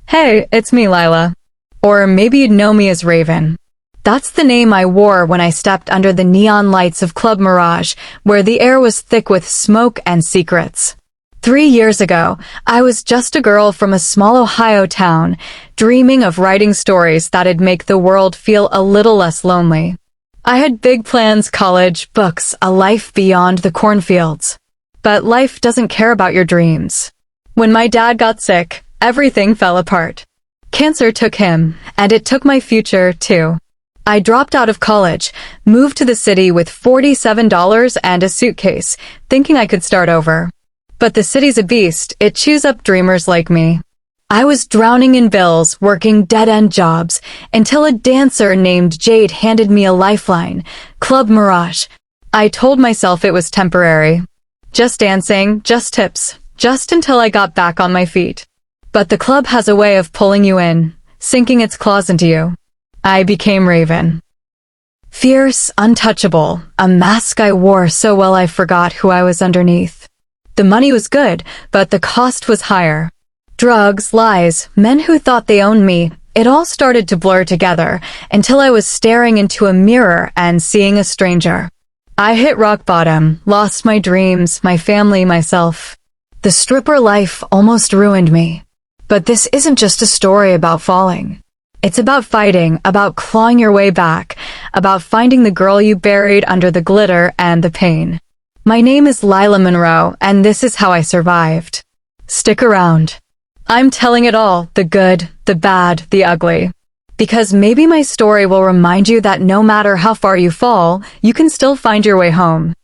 Hey, it's me, Lila. Or maybe you'd know me as Raven. That's the name I wore when I stepped under the neon lights of Club Mirage, where the air was thick with smoke and secrets. 3 years ago, I was just a girl from a small Ohio town, dreaming of writing stories that'd make the world feel a little less lonely. I had big plans, college, books, a life beyond the cornfields. But life doesn't care about your dreams. When my dad got sick, everything fell apart. Cancer took him, and it took my future, too. I dropped out of college, moved to the city with $47 and a suitcase, thinking I could start over. But the city's a beast, it chews up dreamers like me. I was drowning in bills, working dead-end jobs, until a dancer named Jade handed me a lifeline, Club Mirage. I told myself it was temporary. Just dancing, just tips, just until I got back on my feet. But the club has a way of pulling you in, sinking its claws into you. I became Raven. Fierce, untouchable, a mask I wore so well I forgot who I was underneath. The money was good, but the cost was higher. Drugs, lies, men who thought they owned me, it all started to blur together until I was staring into a mirror and seeing a stranger. I hit rock bottom, lost my dreams, my family, myself. The stripper life almost ruined me. But this isn't just a story about falling. It's about fighting, about clawing your way back, about finding the girl you buried under the glitter and the pain. My name is Lila Monroe, and this is how I survived. Stick around. I'm telling it all, the good, the bad, the ugly. Because maybe my story will remind you that no matter how far you fall, you can still find your way home.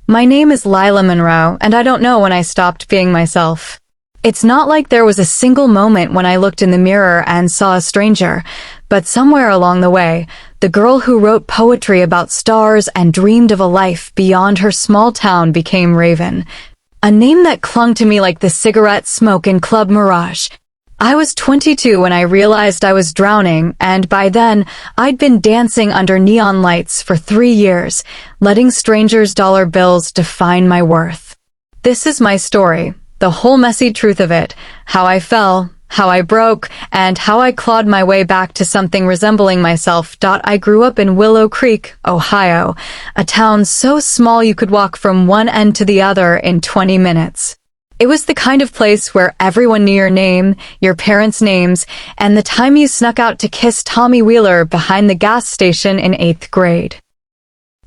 My name is Lila Monroe, and I don't know when I stopped being myself. It's not like there was a single moment when I looked in the mirror and saw a stranger, but somewhere along the way, the girl who wrote poetry about stars and dreamed of a life beyond her small town became Raven, a name that clung to me like the cigarette smoke in Club Mirage. I was 22 when I realized I was drowning, and by then, I'd been dancing under neon lights for 3 years, letting strangers' dollar bills define my worth. This is my story. The whole messy truth of it, how I fell, how I broke, and how I clawed my way back to something resembling myself. I grew up in Willow Creek, Ohio, a town so small you could walk from one end to the other in 20 minutes. It was the kind of place where everyone knew your name, your parents' names, and the time you snuck out to kiss Tommy Wheeler behind the gas station in 8th grade.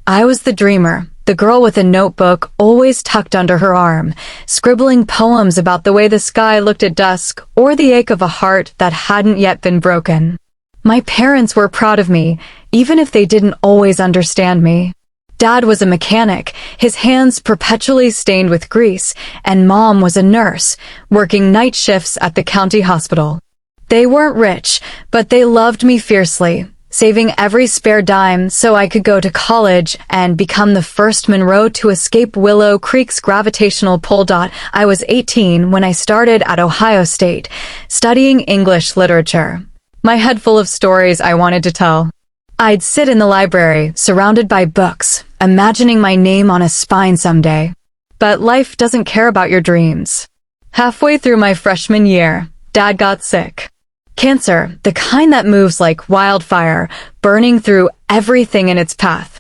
I was the dreamer. The girl with a notebook always tucked under her arm, scribbling poems about the way the sky looked at dusk or the ache of a heart that hadn't yet been broken. My parents were proud of me, even if they didn't always understand me. Dad was a mechanic, his hands perpetually stained with grease, and Mom was a nurse, working night shifts at the county hospital. They weren't rich, but they loved me fiercely, saving every spare dime so I could go to college and become the first Monroe to escape Willow Creek's gravitational pull. I was 18 when I started at Ohio State, studying English literature. My head full of stories I wanted to tell. I'd sit in the library, surrounded by books, imagining my name on a spine someday. But life doesn't care about your dreams. Halfway through my freshman year, Dad got sick. Cancer, the kind that moves like wildfire, burning through everything in its path.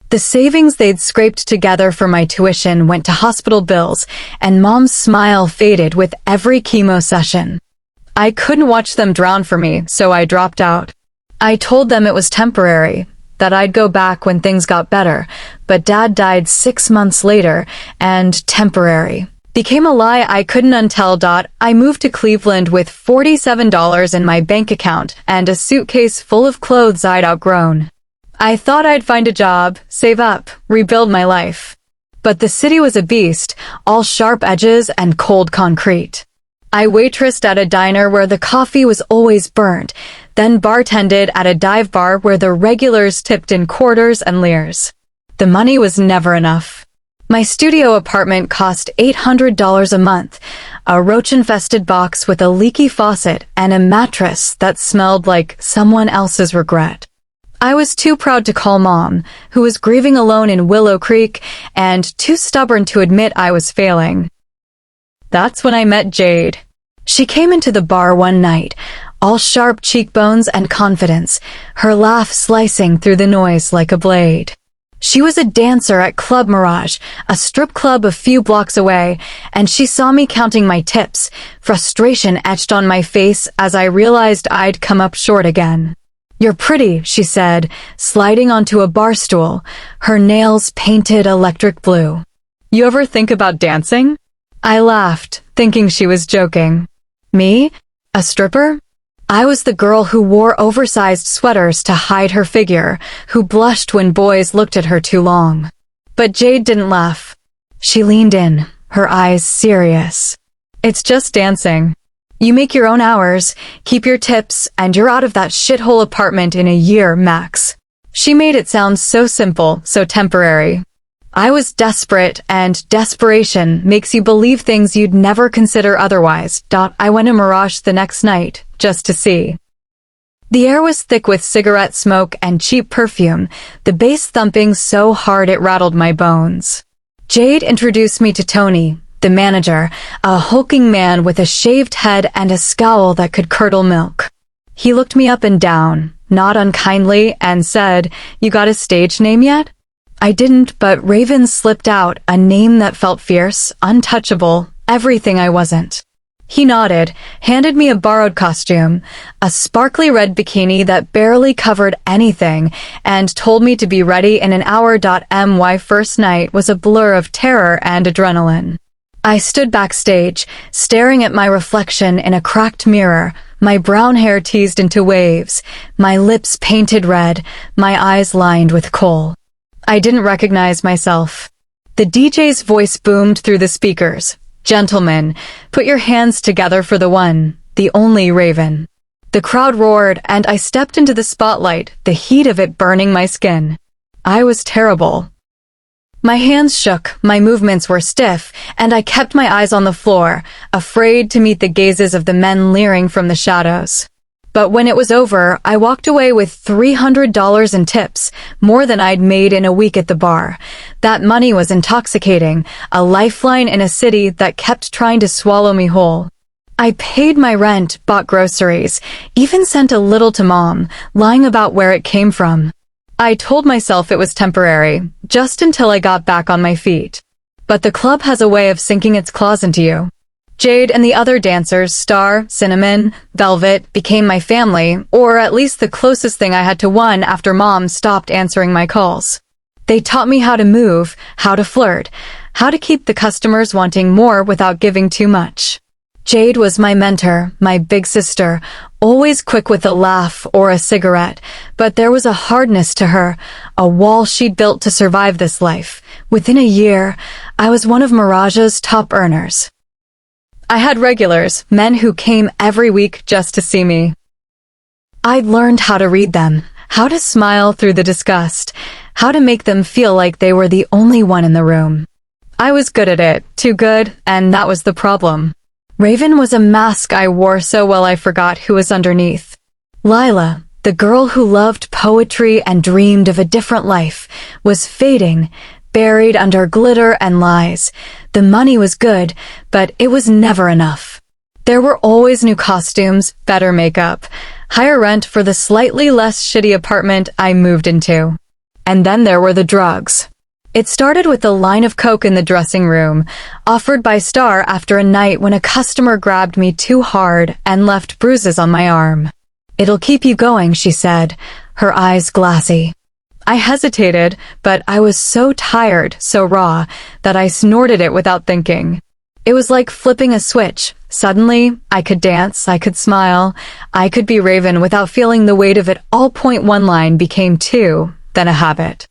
The savings they'd scraped together for my tuition went to hospital bills, and Mom's smile faded with every chemo session. I couldn't watch them drown for me, so I dropped out. I told them it was temporary, that I'd go back when things got better, but Dad died 6 months later, and temporary became a lie I couldn't untell. I moved to Cleveland with $47 in my bank account and a suitcase full of clothes I'd outgrown. I thought I'd find a job, save up, rebuild my life. But the city was a beast, all sharp edges and cold concrete. I waitressed at a diner where the coffee was always burnt, then bartended at a dive bar where the regulars tipped in quarters and leers. The money was never enough. My studio apartment cost $800 a month, a roach-infested box with a leaky faucet and a mattress that smelled like someone else's regret. I was too proud to call Mom, who was grieving alone in Willow Creek, and too stubborn to admit I was failing. That's when I met Jade. She came into the bar one night, all sharp cheekbones and confidence, her laugh slicing through the noise like a blade. She was a dancer at Club Mirage, a strip club a few blocks away, and she saw me counting my tips, frustration etched on my face as I realized I'd come up short again. "You're pretty," she said, sliding onto a bar stool, her nails painted electric blue. "You ever think about dancing?" I laughed, thinking she was joking. Me? A stripper? I was the girl who wore oversized sweaters to hide her figure, who blushed when boys looked at her too long. But Jade didn't laugh. She leaned in, her eyes serious. "It's just dancing. You make your own hours, keep your tips, and you're out of that shithole apartment in a year max." She made it sound so simple, so temporary. I was desperate, and desperation makes you believe things you'd never consider otherwise. I went to Mirage the next night, just to see. The air was thick with cigarette smoke and cheap perfume, the bass thumping so hard it rattled my bones. Jade introduced me to Tony, the manager, a hulking man with a shaved head and a scowl that could curdle milk. He looked me up and down, not unkindly, and said, "You got a stage name yet?" I didn't, but Raven slipped out, a name that felt fierce, untouchable, everything I wasn't. He nodded, handed me a borrowed costume, a sparkly red bikini that barely covered anything, and told me to be ready in an hour. My first night was a blur of terror and adrenaline. I stood backstage, staring at my reflection in a cracked mirror, my brown hair teased into waves, my lips painted red, my eyes lined with coal. I didn't recognize myself. The DJ's voice boomed through the speakers. "Gentlemen, put your hands together for the one, the only Raven." The crowd roared, and I stepped into the spotlight, the heat of it burning my skin. I was terrible. My hands shook, my movements were stiff, and I kept my eyes on the floor, afraid to meet the gazes of the men leering from the shadows. But when it was over, I walked away with $300 in tips, more than I'd made in a week at the bar. That money was intoxicating, a lifeline in a city that kept trying to swallow me whole. I paid my rent, bought groceries, even sent a little to Mom, lying about where it came from. I told myself it was temporary, just until I got back on my feet. But the club has a way of sinking its claws into you. Jade and the other dancers, Star, Cinnamon, Velvet, became my family, or at least the closest thing I had to one after Mom stopped answering my calls. They taught me how to move, how to flirt, how to keep the customers wanting more without giving too much. Jade was my mentor, my big sister, always quick with a laugh or a cigarette, but there was a hardness to her, a wall she'd built to survive this life. Within a year, I was one of Mirage's top earners. I had regulars, men who came every week just to see me. I'd learned how to read them, how to smile through the disgust, how to make them feel like they were the only one in the room. I was good at it, too good, and that was the problem. Raven was a mask I wore so well I forgot who was underneath. Lila, the girl who loved poetry and dreamed of a different life, was fading, buried under glitter and lies. The money was good, but it was never enough. There were always new costumes, better makeup, higher rent for the slightly less shitty apartment I moved into. And then there were the drugs. It started with a line of coke in the dressing room, offered by Star after a night when a customer grabbed me too hard and left bruises on my arm. "It'll keep you going," she said, her eyes glassy. I hesitated, but I was so tired, so raw, that I snorted it without thinking. It was like flipping a switch. Suddenly, I could dance, I could smile, I could be Raven without feeling the weight of it all. One line became two, then a habit.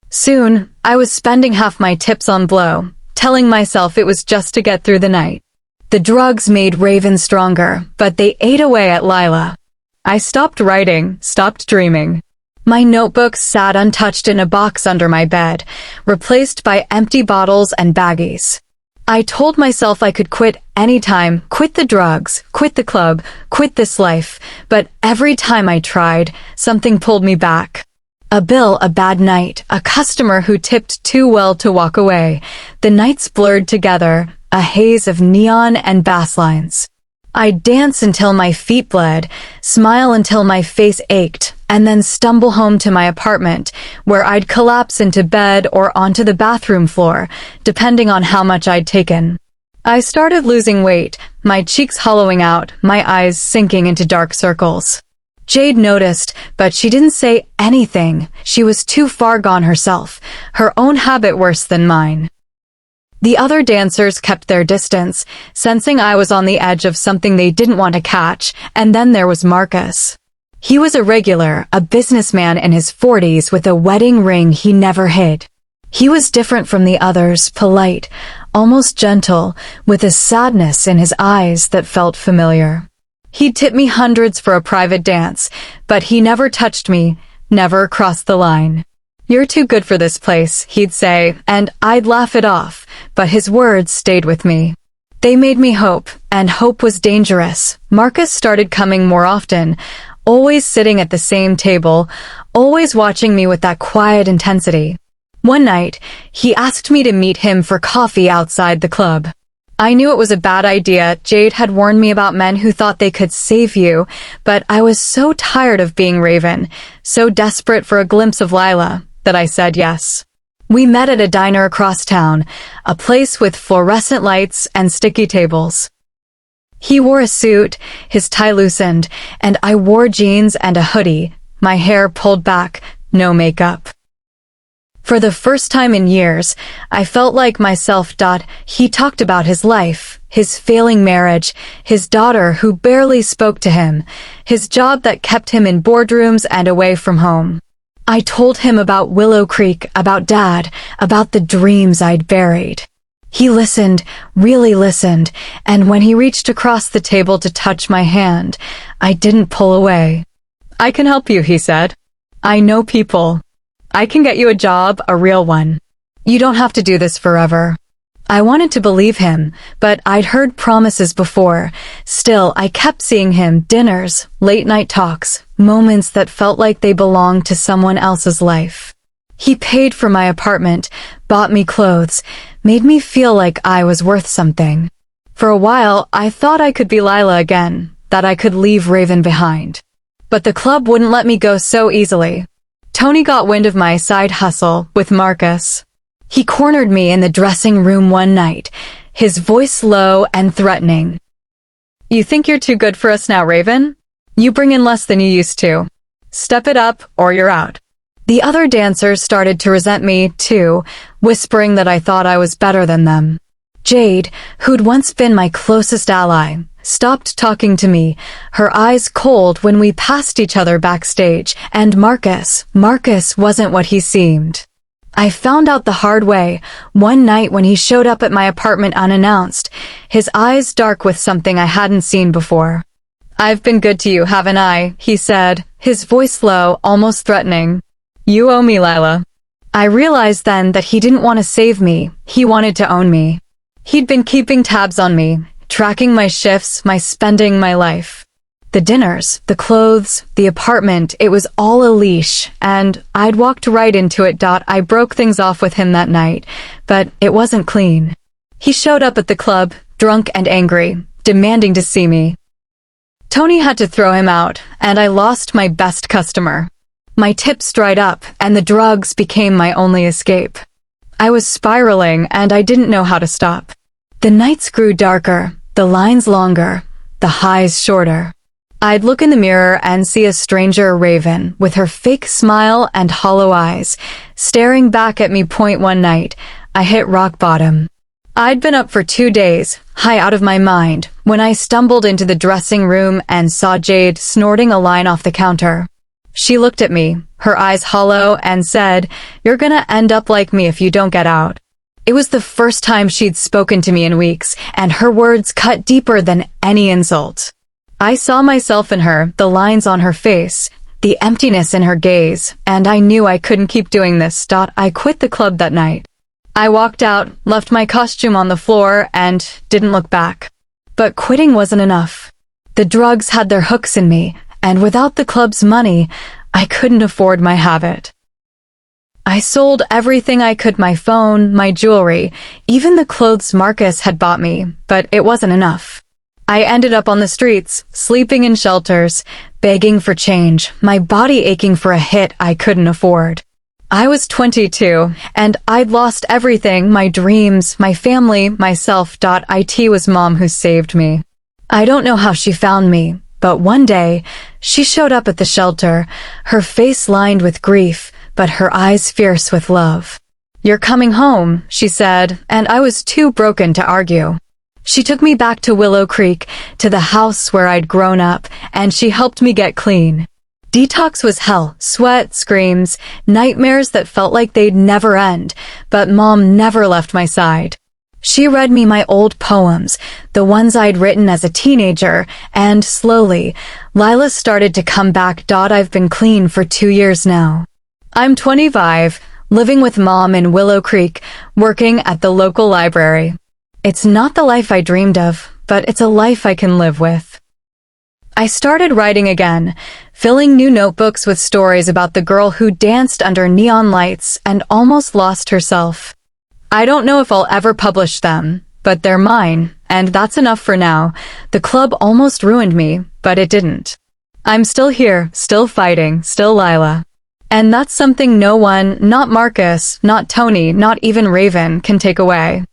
Soon, I was spending half my tips on blow, telling myself it was just to get through the night. The drugs made Raven stronger, but they ate away at Lila. I stopped writing, stopped dreaming. My notebooks sat untouched in a box under my bed, replaced by empty bottles and baggies. I told myself I could quit anytime, quit the drugs, quit the club, quit this life, but every time I tried, something pulled me back. A bill, a bad night, a customer who tipped too well to walk away. The nights blurred together, a haze of neon and bass lines. I'd dance until my feet bled, smile until my face ached, and then stumble home to my apartment, where I'd collapse into bed or onto the bathroom floor, depending on how much I'd taken. I started losing weight, my cheeks hollowing out, my eyes sinking into dark circles. Jade noticed, but she didn't say anything. She was too far gone herself, her own habit worse than mine. The other dancers kept their distance, sensing I was on the edge of something they didn't want to catch, and then there was Marcus. He was a regular, a businessman in his 40s with a wedding ring he never hid. He was different from the others, polite, almost gentle, with a sadness in his eyes that felt familiar. He'd tip me hundreds for a private dance, but he never touched me, never crossed the line. "You're too good for this place," he'd say, and I'd laugh it off, but his words stayed with me. They made me hope, and hope was dangerous. Marcus started coming more often, always sitting at the same table, always watching me with that quiet intensity. One night, he asked me to meet him for coffee outside the club. I knew it was a bad idea. Jade had warned me about men who thought they could save you, but I was so tired of being Raven, so desperate for a glimpse of Lila, that I said yes. We met at a diner across town, a place with fluorescent lights and sticky tables. He wore a suit, his tie loosened, and I wore jeans and a hoodie, my hair pulled back, no makeup. For the first time in years, I felt like myself. He talked about his life, his failing marriage, his daughter who barely spoke to him, his job that kept him in boardrooms and away from home. I told him about Willow Creek, about Dad, about the dreams I'd buried. He listened, really listened, and when he reached across the table to touch my hand, I didn't pull away. "I can help you," he said. "I know people. I can get you a job, a real one. You don't have to do this forever." I wanted to believe him, but I'd heard promises before. Still, I kept seeing him, dinners, late-night talks, moments that felt like they belonged to someone else's life. He paid for my apartment, bought me clothes, made me feel like I was worth something. For a while, I thought I could be Lila again, that I could leave Raven behind. But the club wouldn't let me go so easily. Tony got wind of my side hustle with Marcus. He cornered me in the dressing room one night, his voice low and threatening. "You think you're too good for us now, Raven? You bring in less than you used to. Step it up or you're out." The other dancers started to resent me, too, whispering that I thought I was better than them. Jade, who'd once been my closest ally, stopped talking to me, her eyes cold when we passed each other backstage, and Marcus wasn't what he seemed. I found out the hard way, one night when he showed up at my apartment unannounced, his eyes dark with something I hadn't seen before. "I've been good to you, haven't I?" he said, his voice low, almost threatening. "You owe me, Lila." I realized then that he didn't want to save me, he wanted to own me. He'd been keeping tabs on me, tracking my shifts, my spending, my life. The dinners, the clothes, the apartment, it was all a leash, and I'd walked right into it. I broke things off with him that night, but it wasn't clean. He showed up at the club, drunk and angry, demanding to see me. Tony had to throw him out, and I lost my best customer. My tips dried up, and the drugs became my only escape. I was spiraling, and I didn't know how to stop. The nights grew darker, the lines longer, the highs shorter. I'd look in the mirror and see a stranger, Raven, with her fake smile and hollow eyes, staring back at me. One night, I hit rock bottom. I'd been up for 2 days, high out of my mind, when I stumbled into the dressing room and saw Jade snorting a line off the counter. She looked at me, her eyes hollow, and said, "You're gonna end up like me if you don't get out." It was the first time she'd spoken to me in weeks, and her words cut deeper than any insult. I saw myself in her, the lines on her face, the emptiness in her gaze, and I knew I couldn't keep doing this. I quit the club that night. I walked out, left my costume on the floor, and didn't look back. But quitting wasn't enough. The drugs had their hooks in me, and without the club's money, I couldn't afford my habit. I sold everything I could, my phone, my jewelry, even the clothes Marcus had bought me, but it wasn't enough. I ended up on the streets, sleeping in shelters, begging for change, my body aching for a hit I couldn't afford. I was 22, and I'd lost everything, my dreams, my family, myself. It was Mom who saved me. I don't know how she found me, but one day, she showed up at the shelter, her face lined with grief, but her eyes fierce with love. "You're coming home," she said, and I was too broken to argue. She took me back to Willow Creek, to the house where I'd grown up, and she helped me get clean. Detox was hell, sweat, screams, nightmares that felt like they'd never end, but Mom never left my side. She read me my old poems, the ones I'd written as a teenager, and slowly, Lila started to come back. I've been clean for 2 years now. I'm 25, living with Mom in Willow Creek, working at the local library. It's not the life I dreamed of, but it's a life I can live with. I started writing again, filling new notebooks with stories about the girl who danced under neon lights and almost lost herself. I don't know if I'll ever publish them, but they're mine, and that's enough for now. The club almost ruined me, but it didn't. I'm still here, still fighting, still Lila. And that's something no one, not Marcus, not Tony, not even Raven, can take away.